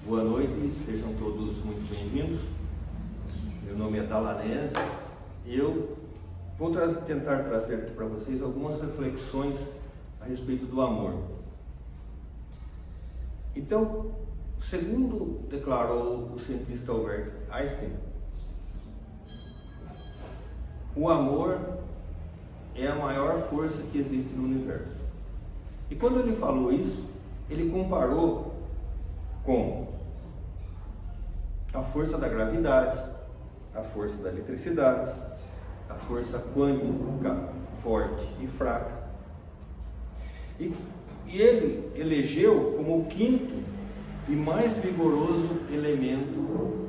Boa noite, sejam todos muito bem-vindos. Meu nome é Dalanese e eu vou tentar trazer aqui para vocês algumas reflexões a respeito do amor. Então, segundo declarou o cientista Albert Einstein, o amor é a maior força que existe no universo. E quando ele falou isso, ele comparou com a força da gravidade, a força da eletricidade, a força quântica forte e fraca. E ele elegeu como o quinto e mais vigoroso elemento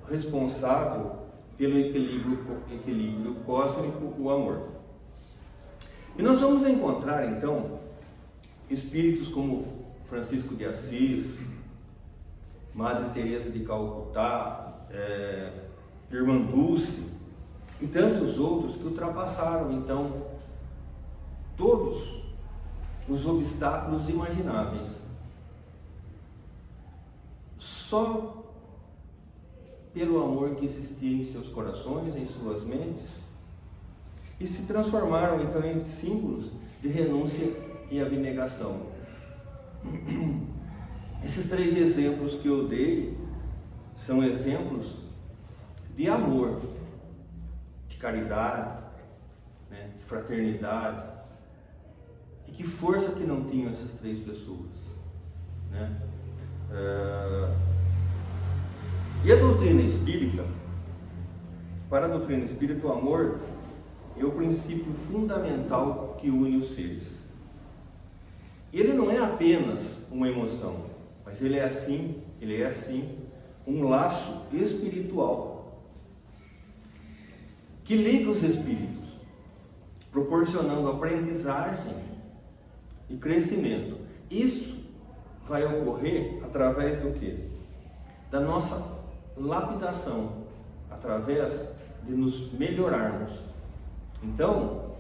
responsável pelo equilíbrio cósmico, o amor. E nós vamos encontrar então espíritos como Francisco de Assis, Madre Teresa de Calcutá, Irmã Dulce e tantos outros que ultrapassaram então todos os obstáculos imagináveis, só pelo amor que existia em seus corações, em suas mentes, e se transformaram então em símbolos de renúncia e abnegação. Esses três exemplos que eu dei são exemplos de amor, de caridade, né, de fraternidade. E que força que não tinham essas três pessoas, né? E a doutrina espírita, para a doutrina espírita, o amor é o princípio fundamental que une os seres. Ele não é apenas uma emoção, mas ele é assim um laço espiritual que liga os espíritos, proporcionando aprendizagem e crescimento. Isso vai ocorrer através do quê? Da nossa lapidação, através de nos melhorarmos. Então,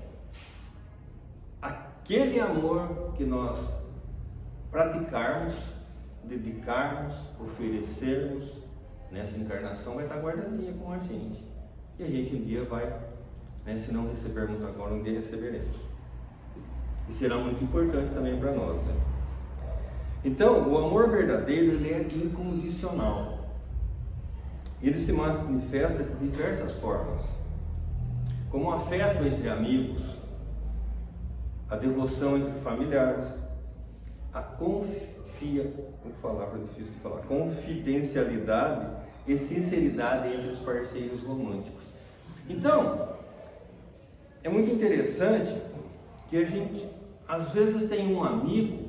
aquele amor que nós praticarmos, dedicarmos, oferecermos nessa encarnação vai estar guardadinha com a gente. E a gente um dia vai, né, se não recebermos agora, um dia receberemos. E será muito importante também para nós, né? Então, o amor verdadeiro, ele é incondicional. Ele se manifesta de diversas formas, como o afeto entre amigos, a devoção entre familiares, a confidencialidade e sinceridade entre os parceiros românticos. Então, é muito interessante que a gente, às vezes, tem um amigo,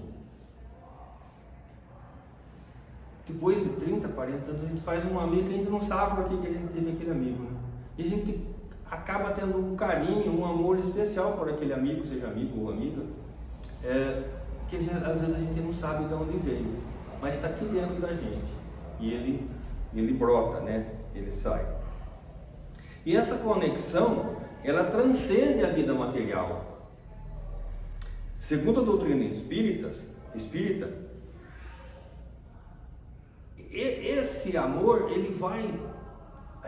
depois de 30, 40 anos, a gente faz um amigo e a gente não sabe por que a gente teve aquele amigo, né? E a gente acaba tendo um carinho, um amor especial por aquele amigo, seja amigo ou amiga, que às vezes a gente não sabe de onde veio, mas está aqui dentro da gente, e ele brota, né? Ele sai. E essa conexão, ela transcende a vida material. Segundo a doutrina espírita, esse amor, a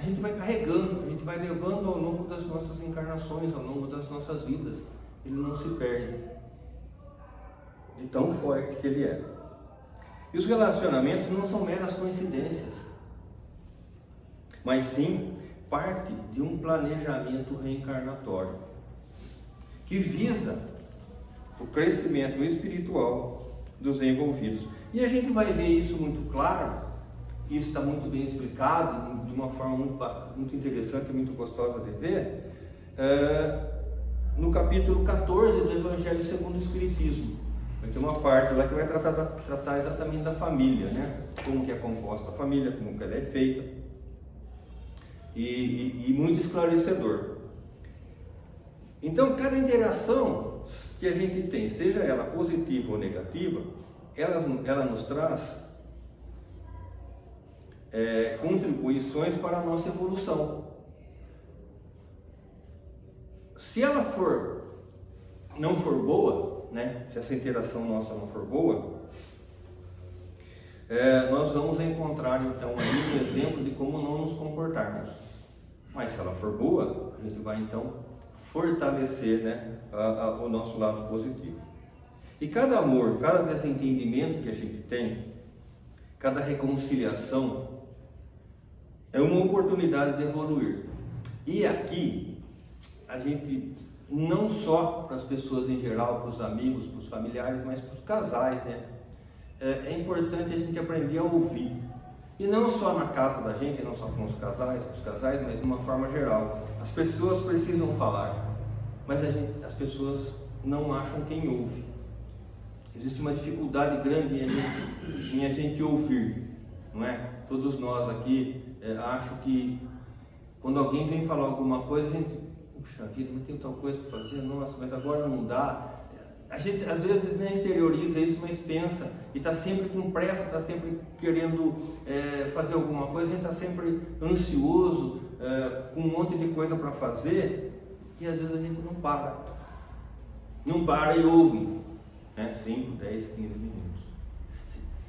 gente vai carregando, a gente vai levando ao longo das nossas encarnações, ao longo das nossas vidas. Ele não se perde, de tão forte que ele é. E os relacionamentos não são meras coincidências, mas sim parte de um planejamento reencarnatório que visa o crescimento espiritual dos envolvidos. E a gente vai ver isso muito claro, isso está muito bem explicado, de uma forma muito interessante, muito gostosa de ver, no capítulo 14 do Evangelho segundo o Espiritismo. Vai ter uma parte lá que vai tratar exatamente da família, né? Como que é composta a família, como que ela é feita, e muito esclarecedor. Então, cada interação que a gente tem, seja ela positiva ou negativa, ela nos traz contribuições para a nossa evolução. Se ela não for boa, né? Se essa interação nossa não for boa, nós vamos encontrar então aí um exemplo de como não nos comportarmos. Mas se ela for boa, a gente vai então fortalecer, né, o nosso lado positivo. E cada amor, cada desentendimento que a gente tem, cada reconciliação é uma oportunidade de evoluir. E aqui a gente, não só para as pessoas em geral, para os amigos, para os familiares, mas para os casais, né? É importante a gente aprender a ouvir. E não só na casa da gente, não só com os casais, mas de uma forma geral. As pessoas precisam falar, mas as pessoas não acham quem ouve. Existe uma dificuldade grande em a gente ouvir, não é? Todos nós aqui acho que quando alguém vem falar alguma coisa, a gente, puxa vida, mas tem tal coisa para fazer, nossa, mas agora não dá. A gente às vezes nem exterioriza isso, mas pensa e está sempre com pressa, está sempre querendo fazer alguma coisa, a gente está sempre ansioso, com um monte de coisa para fazer, e às vezes a gente não para e ouve, né? 5, 10, 15 minutos.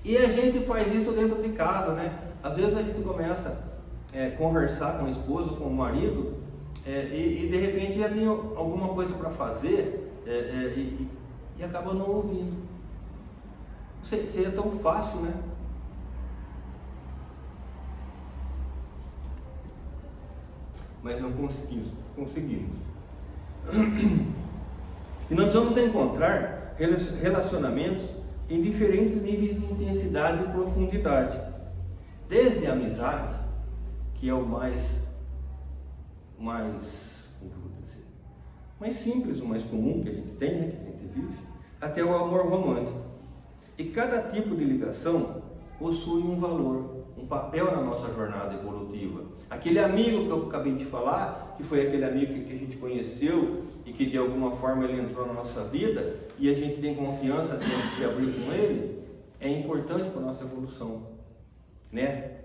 E a gente faz isso dentro de casa, né? Às vezes a gente começa a conversar com a esposa, com o marido, e de repente já tem alguma coisa para fazer, e acaba não ouvindo. Seria tão fácil, né? Mas não conseguimos. E nós vamos encontrar relacionamentos em diferentes níveis de intensidade e profundidade. Desde a amizade, que é o mais simples, o mais comum que a gente tem, né, que a gente vive, até o amor romântico. E cada tipo de ligação possui um valor, um papel na nossa jornada evolutiva. Aquele amigo que eu acabei de falar, que foi aquele amigo que a gente conheceu e que de alguma forma ele entrou na nossa vida e a gente tem confiança de se abrir com ele, é importante para a nossa evolução, né?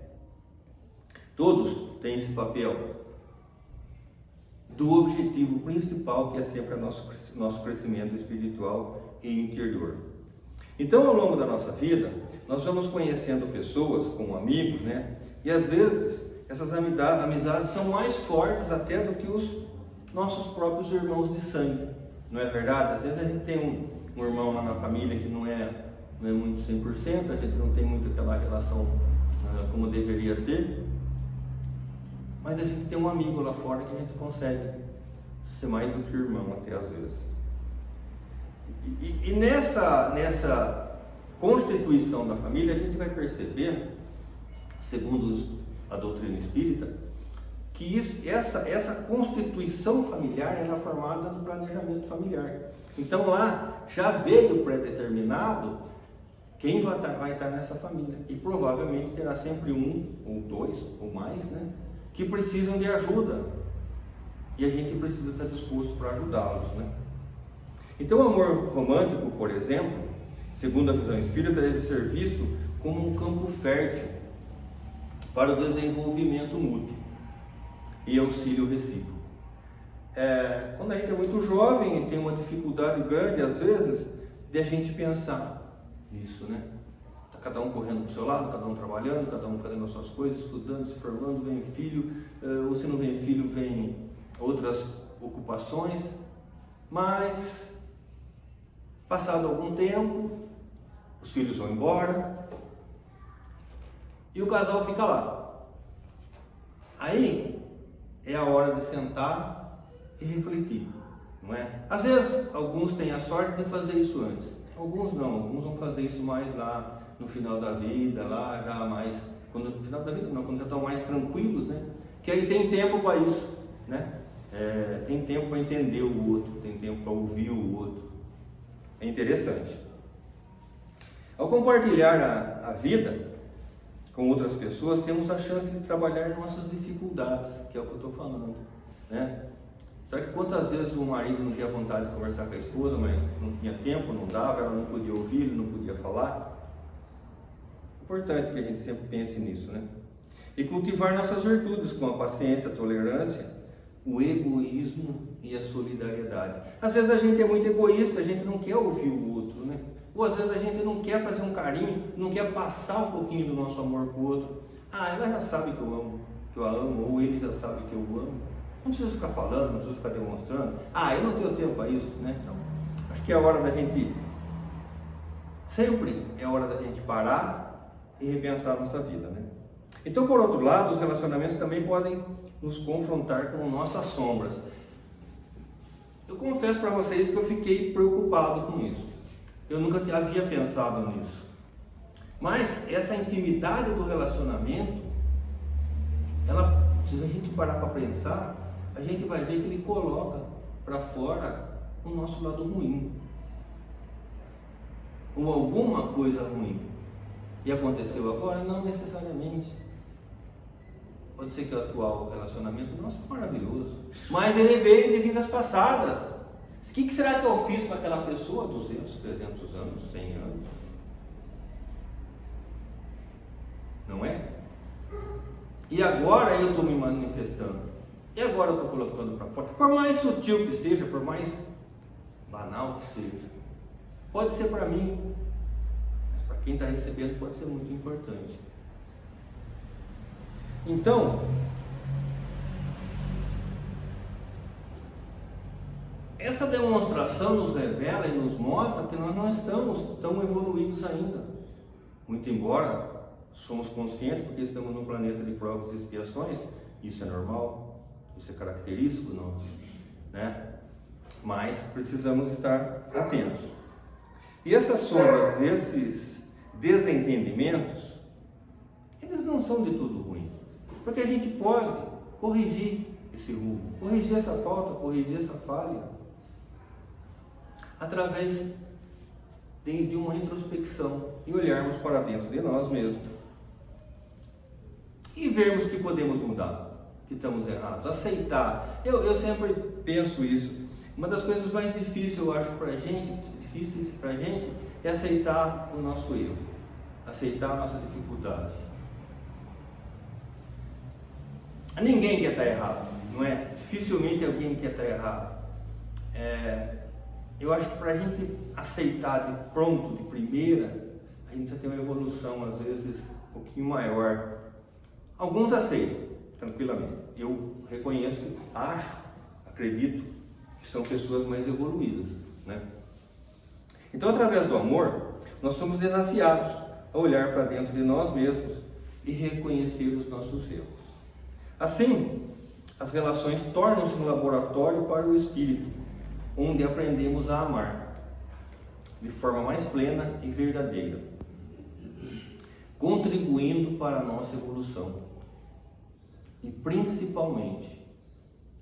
Todos têm esse papel do objetivo principal, que é sempre o nosso crescimento espiritual e interior. Então, ao longo da nossa vida, nós vamos conhecendo pessoas como amigos, né? E às vezes essas amizades são mais fortes até do que os nossos próprios irmãos de sangue, não é verdade? Às vezes a gente tem um irmão lá na família que não é muito 100%, a gente não tem muito aquela relação como deveria ter, mas a gente tem um amigo lá fora que a gente consegue ser mais do que irmão até às vezes. E nessa constituição da família, a gente vai perceber, segundo a doutrina espírita, que essa constituição familiar ela é formada no planejamento familiar. Então lá já veio pré-determinado quem vai estar nessa família. E provavelmente terá sempre um, ou dois, ou mais, né, que precisam de ajuda. E a gente precisa estar disposto para ajudá-los, né? Então o amor romântico, por exemplo, segundo a visão espírita, deve ser visto como um campo fértil para o desenvolvimento mútuo e auxílio recíproco. Quando a gente é muito jovem e tem uma dificuldade grande, às vezes, de a gente pensar nisso, né? Tá cada um correndo para o seu lado, cada um trabalhando, cada um fazendo as suas coisas, estudando, se formando, vem filho, ou se não vem filho, vem outras ocupações, mas passado algum tempo, os filhos vão embora e o casal fica lá. Aí é a hora de sentar e refletir, não é? Às vezes alguns têm a sorte de fazer isso antes, alguns não, alguns vão fazer isso mais lá no final da vida, lá já mais, no final da vida não, quando já estão mais tranquilos, né? Que aí tem tempo para isso, né? Tem tempo para entender o outro, tem tempo para ouvir o outro. É interessante. Ao compartilhar a vida com outras pessoas, temos a chance de trabalhar nossas dificuldades, que é o que eu estou falando, né? Será que quantas vezes o marido não tinha vontade de conversar com a esposa, mas não tinha tempo, não dava, ela não podia ouvir, ele não podia falar? Importante que a gente sempre pense nisso, né? E cultivar nossas virtudes com a paciência, a tolerância, o egoísmo e a solidariedade. Às vezes a gente é muito egoísta, a gente não quer ouvir o outro, né? Ou às vezes a gente não quer fazer um carinho, não quer passar um pouquinho do nosso amor para o outro. Ela já sabe que eu amo, que eu a amo, ou ele já sabe que eu o amo. Não precisa ficar falando, não precisa ficar demonstrando. Eu não tenho tempo para isso, né? Então, acho que é hora da gente, sempre é hora da gente parar e repensar a nossa vida, né? Então, por outro lado, os relacionamentos também podem nos confrontar com nossas sombras. Eu confesso para vocês que eu fiquei preocupado com isso. Eu nunca havia pensado nisso. Mas essa intimidade do relacionamento, se a gente parar para pensar, a gente vai ver que ele coloca para fora o nosso lado ruim. Ou alguma coisa ruim. E aconteceu agora? Não necessariamente. Pode ser que o atual relacionamento nosso é maravilhoso. Mas ele veio de vidas passadas. O que será que eu fiz para aquela pessoa 200, 300 anos, 100 anos? Não é? E agora eu estou me manifestando. E agora eu estou colocando para fora. Por mais sutil que seja, por mais banal que seja. Pode ser para mim. Mas para quem está recebendo pode ser muito importante. Então, essa demonstração nos revela e nos mostra que nós não estamos tão evoluídos ainda. Muito embora somos conscientes, porque estamos num planeta de provas e expiações, isso é normal, isso é característico nosso, né? Mas precisamos estar atentos. E essas sombras, esses desentendimentos, eles não são de tudo ruim, porque a gente pode corrigir esse rumo, corrigir essa falta, corrigir essa falha, através de uma introspecção e olharmos para dentro de nós mesmos e vermos que podemos mudar, que estamos errados, aceitar. Eu sempre penso isso. Uma das coisas mais difíceis, eu acho, difíceis para a gente, é aceitar o nosso erro, aceitar a nossa dificuldade. Ninguém quer estar errado, não é? Dificilmente alguém quer estar errado. Eu acho que para a gente aceitar de pronto, de primeira, a gente precisa ter uma evolução, às vezes, um pouquinho maior. Alguns aceitam, tranquilamente. Eu reconheço, acredito, que são pessoas mais evoluídas, né? Então, através do amor, nós somos desafiados a olhar para dentro de nós mesmos e reconhecer os nossos erros. Assim, as relações tornam-se um laboratório para o espírito, onde aprendemos a amar de forma mais plena e verdadeira, contribuindo para a nossa evolução e principalmente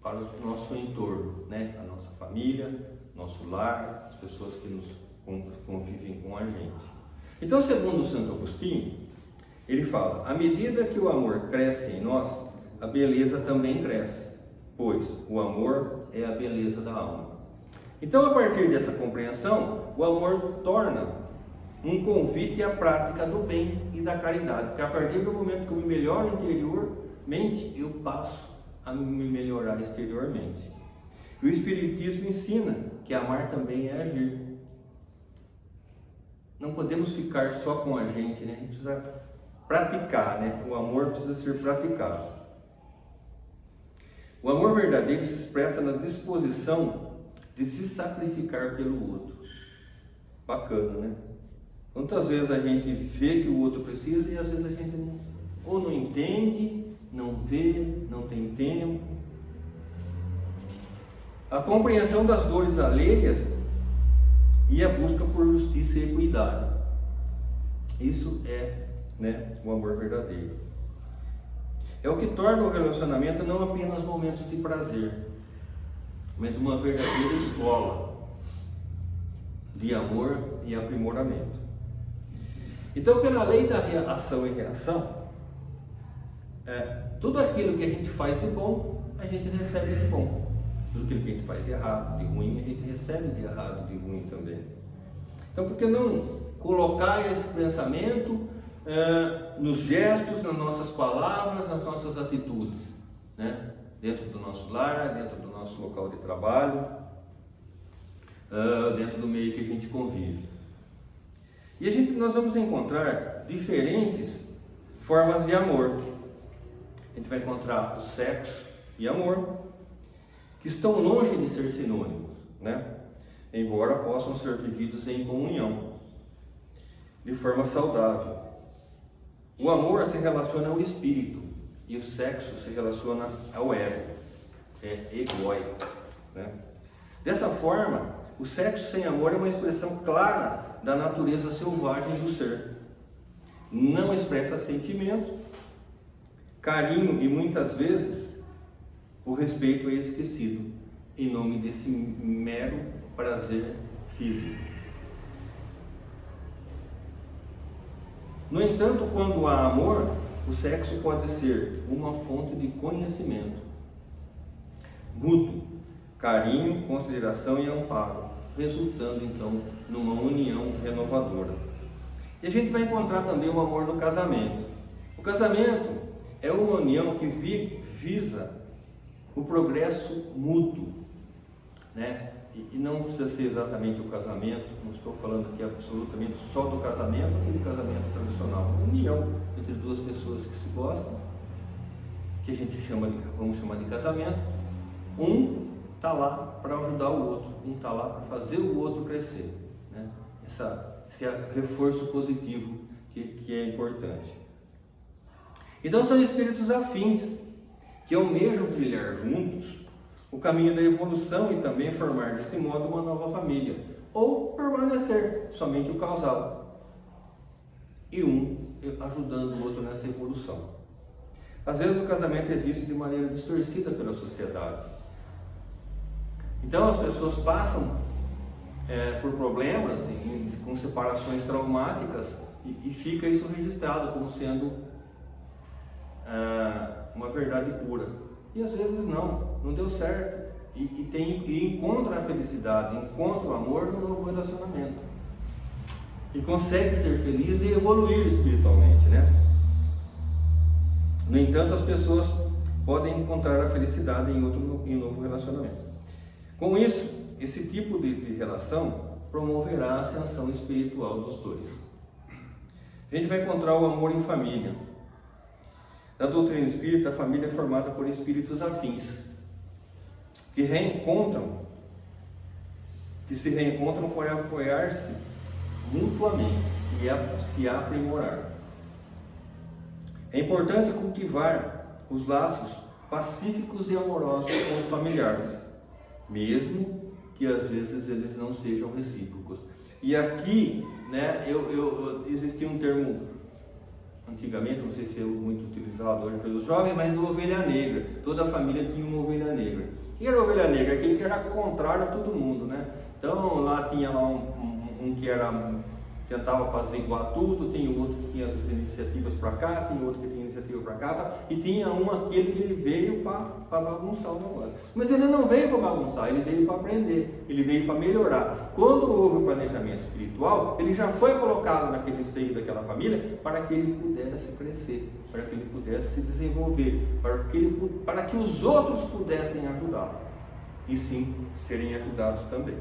para o nosso entorno, né? A nossa família, nosso lar, as pessoas que nos convivem com a gente. Então, segundo Santo Agostinho, ele fala: à medida que o amor cresce em nós, a beleza também cresce, pois o amor é a beleza da alma. Então, a partir dessa compreensão, o amor torna um convite à prática do bem e da caridade, porque a partir do momento que eu me melhoro interiormente, eu passo a me melhorar exteriormente. E o Espiritismo ensina que amar também é agir. Não podemos ficar só com a gente, né? A gente precisa praticar, né? O amor precisa ser praticado. O amor verdadeiro se expressa na disposição de se sacrificar pelo outro. Bacana, né? Quantas vezes a gente vê que o outro precisa e às vezes a gente não entende, não vê, não tem tempo. A compreensão das dores alheias e a busca por justiça e equidade. Isso é, né, o amor verdadeiro. É o que torna o relacionamento não apenas momentos de prazer, mas uma verdadeira escola de amor e aprimoramento. Então, pela lei da ação e reação, tudo aquilo que a gente faz de bom, a gente recebe de bom. Tudo aquilo que a gente faz de errado, de ruim, a gente recebe de errado, de ruim também. Então, por que não colocar esse pensamento nos gestos, nas nossas palavras, nas nossas atitudes, né? Dentro do nosso lar, dentro do nosso local de trabalho, dentro do meio que a gente convive. E nós vamos encontrar diferentes formas de amor. A gente vai encontrar o sexo e amor, que estão longe de ser sinônimos, né? Embora possam ser vividos em comunhão, de forma saudável. O amor se relaciona ao espírito e o sexo se relaciona ao ego, é egóico, né? Dessa forma, o sexo sem amor é uma expressão clara da natureza selvagem do ser. Não expressa sentimento, carinho e muitas vezes o respeito é esquecido em nome desse mero prazer físico. No entanto, quando há amor, o sexo pode ser uma fonte de conhecimento mútuo, carinho, consideração e amparo, resultando então numa união renovadora. E a gente vai encontrar também o amor no casamento. O casamento é uma união que visa o progresso mútuo, né? E não precisa ser exatamente o casamento, não estou falando aqui absolutamente só do casamento, aquele casamento tradicional, união entre duas pessoas que se gostam, que a gente vamos chamar de casamento. Um está lá para ajudar o outro, um está lá para fazer o outro crescer, né? Esse reforço positivo que é importante. Então são espíritos afins que almejam trilhar juntos o caminho da evolução e também formar desse modo uma nova família, ou permanecer somente o casal e um ajudando o outro nessa evolução. Às vezes o casamento é visto de maneira distorcida pela sociedade. Então as pessoas passam por problemas com separações traumáticas e fica isso registrado como sendo uma verdade pura. E às vezes não deu certo. E encontra a felicidade, encontra o amor no novo relacionamento. E consegue ser feliz e evoluir espiritualmente, né? No entanto, as pessoas podem encontrar a felicidade em novo relacionamento. Com isso, esse tipo de relação promoverá a ascensão espiritual dos dois. A gente vai encontrar o amor em família. Na doutrina espírita, a família é formada por espíritos afins, que se reencontram por apoiar-se mutuamente e se aprimorar. É importante cultivar os laços pacíficos e amorosos com os familiares, mesmo que às vezes eles não sejam recíprocos. E aqui, né, existia um termo antigamente, não sei se é muito utilizado hoje pelos jovens, mas do ovelha negra. Toda a família tinha uma ovelha negra. E era a ovelha negra? Aquele que era contrário a todo mundo, né? Então lá tinha lá um que tentava apaziguar tudo, tinha o outro que tinha as iniciativas para cá, tinha outro que tinha iniciativa para cá, tá? E tinha aquele que ele veio para bagunçar o negócio. Mas ele não veio para bagunçar, ele veio para aprender, ele veio para melhorar. Quando houve o planejamento espiritual, ele já foi colocado naquele seio daquela família para que ele pudesse crescer, para que ele pudesse se desenvolver, para que os outros pudessem ajudá-lo e sim serem ajudados também.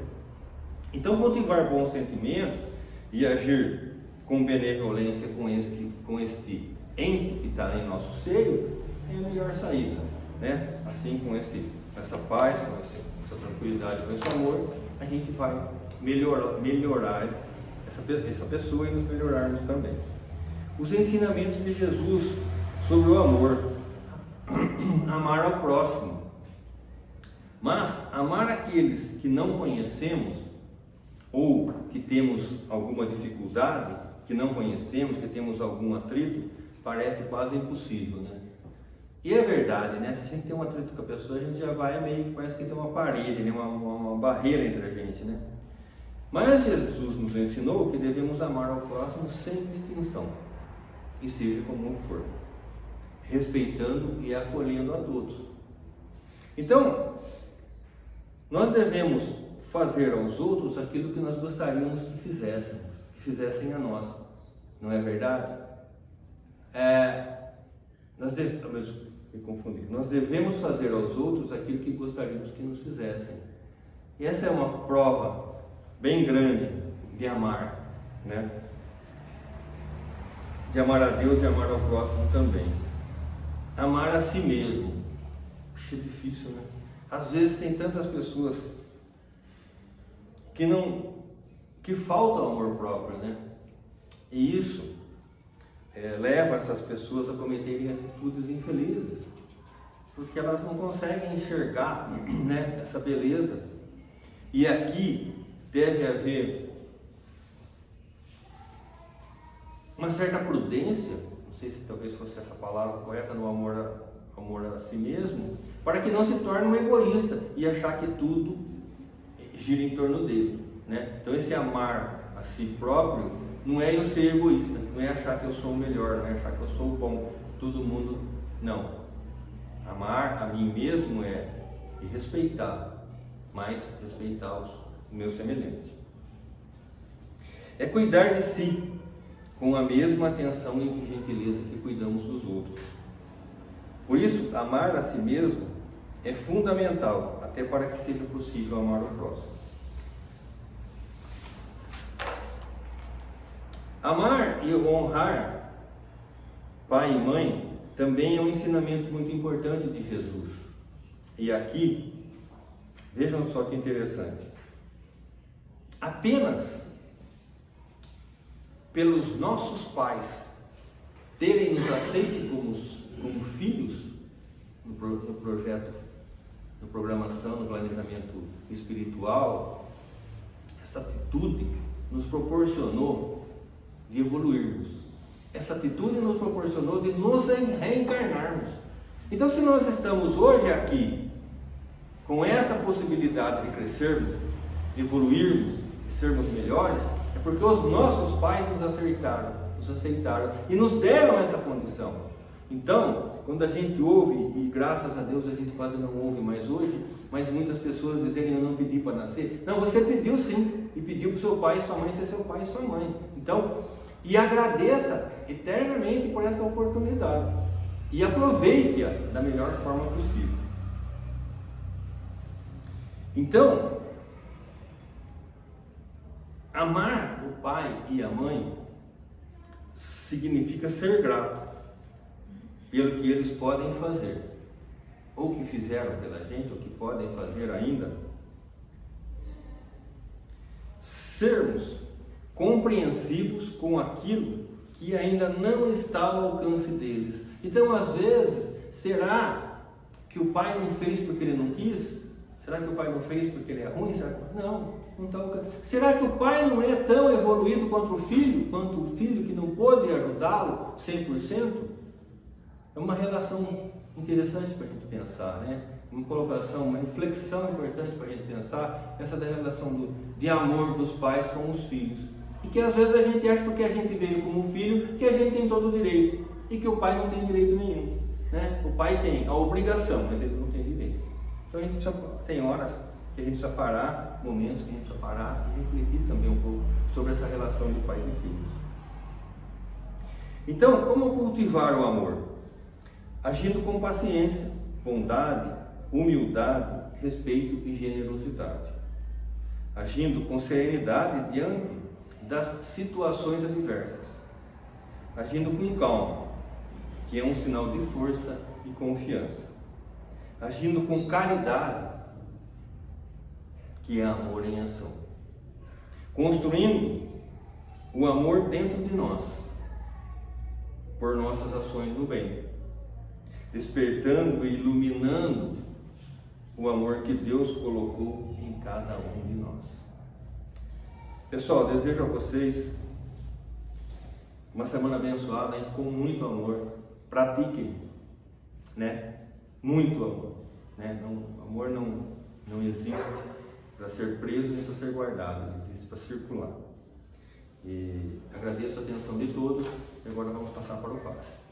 Então, cultivar bons sentimentos e agir com benevolência com este ente que está em nosso seio é a melhor saída, né? Assim, com essa paz, com essa tranquilidade, com esse amor, a gente vai melhorar essa pessoa e nos melhorarmos também. Os ensinamentos de Jesus sobre o amor: amar ao próximo. Mas amar aqueles que não conhecemos ou que temos alguma dificuldade, que não conhecemos, que temos algum atrito, parece quase impossível, né? E é verdade, né? Se a gente tem um atrito com a pessoa, a gente já vai meio que parece que tem uma parede, né? uma barreira entre a gente, né? Mas Jesus nos ensinou que devemos amar ao próximo sem distinção, e seja como for, respeitando e acolhendo a todos. Então, nós devemos fazer aos outros aquilo que nós gostaríamos que fizessem a nós. Não é verdade? Nós devemos fazer aos outros aquilo que gostaríamos que nos fizessem. E essa é uma prova bem grande de amar, né? de amar a Deus e amar ao próximo também. Amar a si mesmo. Puxa, é difícil, né? Às vezes tem tantas pessoas que falta amor próprio, né? E isso leva essas pessoas a cometerem atitudes infelizes, porque elas não conseguem enxergar, né, essa beleza. E aqui deve haver uma certa prudência, não sei se talvez fosse essa palavra correta, no amor a si mesmo, para que não se torne um egoísta e achar que tudo gira em torno dele, né? Então esse amar a si próprio não é eu ser egoísta, não é achar que eu sou o melhor, não é achar que eu sou o bom, todo mundo, não. Amar a mim mesmo é e respeitar, mas respeitar os meus semelhantes. É cuidar de si com a mesma atenção e gentileza que cuidamos dos outros. Por isso, amar a si mesmo é fundamental, até para que seja possível amar o próximo. Amar e honrar pai e mãe também é um ensinamento muito importante de Jesus. E aqui, vejam só que interessante. Apenas pelos nossos pais terem nos aceito como filhos no projeto, na programação, no planejamento espiritual, essa atitude nos proporcionou de evoluirmos. Essa atitude nos proporcionou de nos reencarnarmos. Então, se nós estamos hoje aqui com essa possibilidade de crescermos, de evoluirmos, de sermos melhores, é porque os nossos pais nos aceitaram e nos deram essa condição. Então, quando a gente ouve, e graças a Deus a gente quase não ouve mais hoje, mas muitas pessoas dizem: eu não pedi para nascer. Não, você pediu sim, e pediu para o seu pai e sua mãe ser seu pai e sua mãe. Então, e agradeça eternamente por essa oportunidade e aproveite-a da melhor forma possível. Então, amar o pai e a mãe significa ser grato pelo que eles podem fazer, ou que fizeram pela gente, ou que podem fazer ainda. Sermos compreensivos com aquilo que ainda não está ao alcance deles. Então, às vezes, será que o pai não fez porque ele não quis? Será que o pai não fez porque ele é ruim? Não está ao alcance. Será que o pai não é tão evoluído quanto o filho que não pôde ajudá-lo 100%? É uma relação interessante para a gente pensar, né? Uma colocação, uma reflexão importante para a gente pensar, essa da relação de amor dos pais com os filhos. E que às vezes a gente acha, porque a gente veio como filho, que a gente tem todo o direito, e que o pai não tem direito nenhum, né? O pai tem a obrigação, mas ele não tem direito. Então a gente tem horas que a gente precisa parar, momentos que a gente precisa parar e refletir também um pouco sobre essa relação de pais e filhos. Então, como cultivar o amor? Agindo com paciência, bondade, humildade, respeito e generosidade. Agindo com serenidade diante das situações adversas. Agindo com calma, que é um sinal de força e confiança. Agindo com caridade, que é amor em ação. Construindo o amor dentro de nós, por nossas ações no bem. Despertando e iluminando o amor que Deus colocou em cada um de nós. Pessoal, desejo a vocês uma semana abençoada, com muito amor. Pratiquem, né? Muito amor, né? Amor não existe para ser preso nem para ser guardado, ele existe para circular. E agradeço a atenção de todos e agora vamos passar para o passe.